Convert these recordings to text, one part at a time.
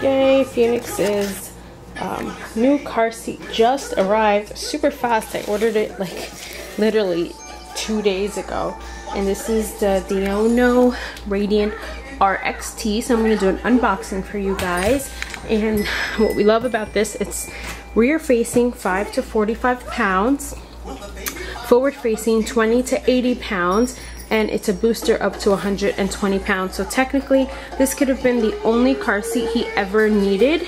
Yay, Phoenix's new car seat just arrived super fast. I ordered it like literally 2 days ago. And this is the Diono Radian RXT. So I'm going to do an unboxing for you guys. And what we love about this, it's rear facing 5 to 45 pounds. Forward facing 20 to 80 pounds. And it's a booster up to 120 pounds. So technically, this could have been the only car seat he ever needed.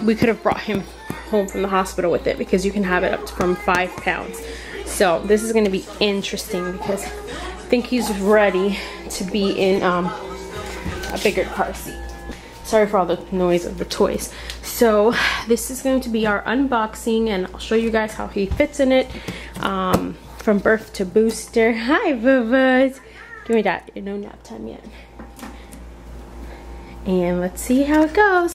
We could have brought him home from the hospital with it because you can have it up from 5 pounds. So this is going to be interesting because I think he's ready to be in a bigger car seat. Sorry for all the noise of the toys. So this is going to be our unboxing, and I'll show you guys how he fits in it. From birth to booster. Hi, boo-boos. Give me that. No nap time yet. And let's see how it goes.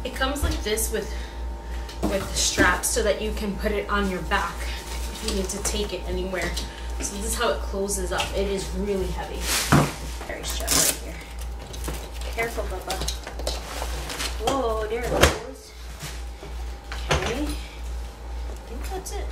It comes like this with straps so that you can put it on your back if you need to take it anywhere. So this is how it closes up. It is really heavy. Very strap right here. Careful, Bubba. Whoa, there it goes. Okay. I think that's it.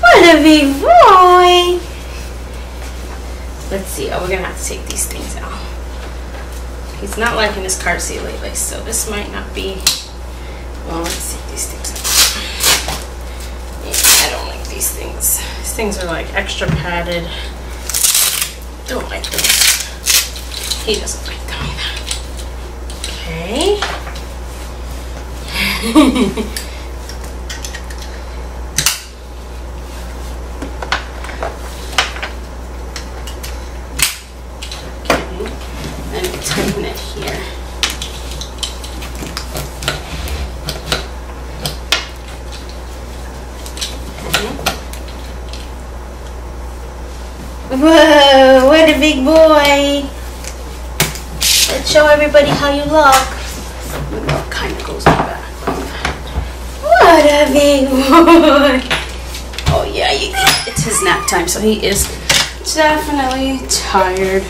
What a big boy! Let's see. Oh, we're gonna have to take these things out. He's not liking his car seat lately, so this might not be. Well, let's take these things out. Yeah, I don't like these things. These things are like extra padded. Don't like them. He doesn't like them either. Okay. Tighten it here. Whoa, what a big boy. Let's show everybody how you look. It kind of goes back. What a big boy. Oh yeah, it's his nap time, so he is definitely tired.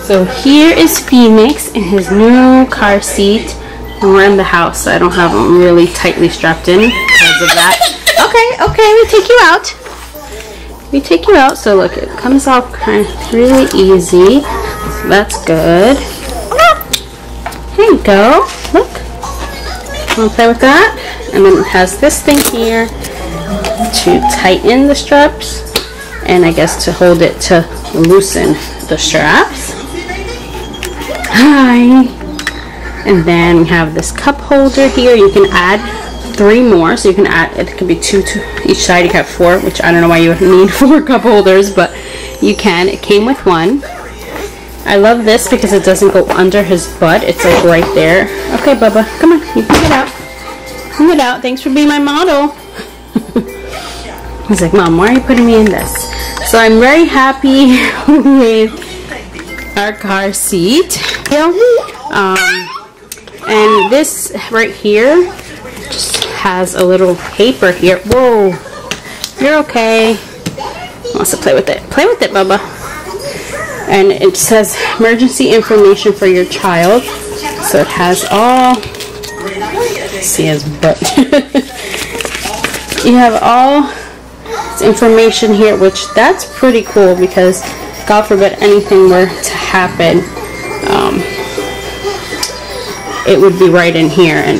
So here is Phoenix in his new car seat, and we're in the house, so I don't have him really tightly strapped in because of that. Okay, we take you out. We take you out, so look, it comes off kind of really easy. So that's good. Here you go. Look. Wanna play with that? And then it has this thing here to tighten the straps, and I guess to hold it to loosen the straps. Hi. And then we have this cup holder here. You can add 3 more, so you can add, it could be 2 to each side. You can have 4, which I don't know why you would need 4 cup holders, but you can. It came with 1. I love this because it doesn't go under his butt. It's like right there. Okay, Bubba, come on, you can get out. Come get out. Thanks for being my model. He's like, Mom, why are you putting me in this? So I'm very happy with our car seat. And this right here just has a little paper here. Whoa, you're okay. He wants to play with it. Play with it, Bubba. And it says emergency information for your child. So it has all, see his butt. You have all this information here, which that's pretty cool because God forbid anything were to happen, it would be right in here, and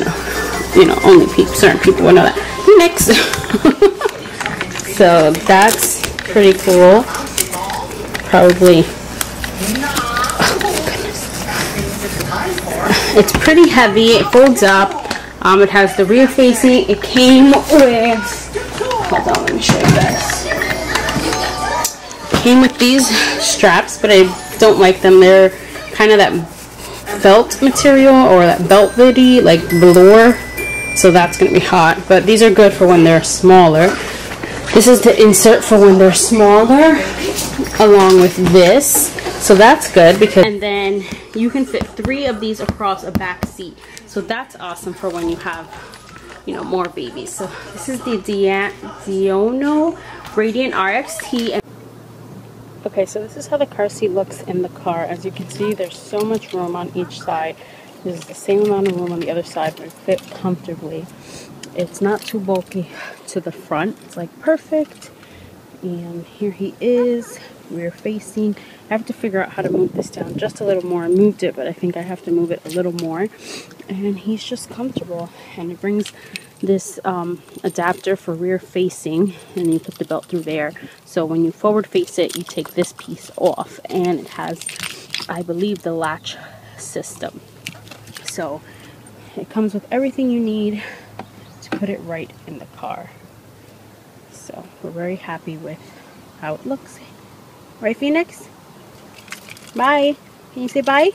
you know, only certain people would know that. Next. So that's pretty cool. Probably, oh goodness. It's pretty heavy. It folds up. It has the rear facing. It came with, hold on, let me show you guys. It came with these straps, but I don't like them. They're kind of that felt material, or that velvety, like velour. So that's going to be hot. But these are good for when they're smaller. This is the insert for when they're smaller, along with this. So that's good because, and then you can fit 3 of these across a back seat. So that's awesome for when you have, you know, more babies. So this is the Diono Radian RXT. Okay, so this is how the car seat looks in the car. As you can see, there's so much room on each side. There's the same amount of room on the other side, but it fit comfortably. It's not too bulky to the front. It's like perfect. And here he is, rear facing. I have to figure out how to move this down just a little more. I moved it, but I think I have to move it a little more. And he's just comfortable. And it brings this adapter for rear facing, and you put the belt through there. So when you forward face it, you take this piece off, and it has, I believe, the latch system. So it comes with everything you need to put it right in the car. So we're very happy with how it looks. Right, Phoenix? Bye. Can you say bye?